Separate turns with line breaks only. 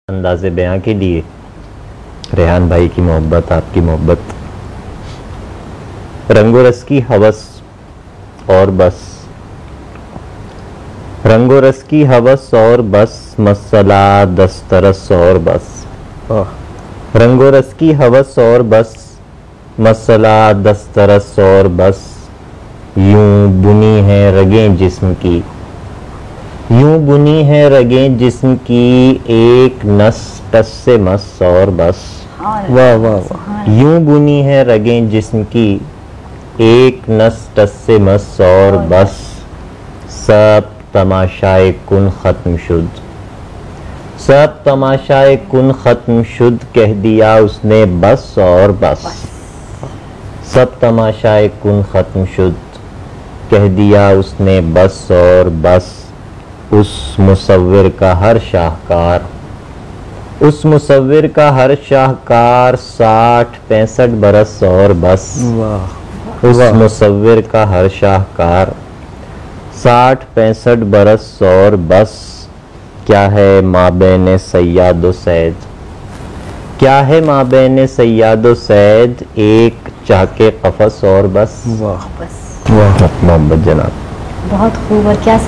अंदाज़े बयां के लिए रेहान भाई की मोहब्बत, आपकी मोहब्बत, रंगो रस की हवस और बस, रंगो रस की हवस और बस, मसला दस्तरस और बस, रंगो रस की हवस और बस, मसला दस्तरस और बस, यूं बुनी है रगें जिस्म की, यूं बुनी है रगें जिस्म की, एक नस टस से मस और बस। वाह वाह। यूं बुनी है रगें जिस्म की, एक नस टस से मस और बस, सब तमाशाए कुन खत्म शुद, सब तमाशाए कुन खत्म शुद, कह दिया उसने बस और बस, सब तमाशाए कुन खत्म शुद, कह दिया उसने बस और बस। उस मुसव्विर का हर शाहकार, उस मुसव्विर का हर शाहकार, 60-65 बरस और बस। उस मुसव्विर का हर शाहकार, 60-65 बरस और बस। क्या है माबैन सैयाद सैद, क्या है माबैन सैयाद सैद, एक चाके कफस और बस। वाह वाह मोहम्मद जनाब,
बहुत खूब। और क्या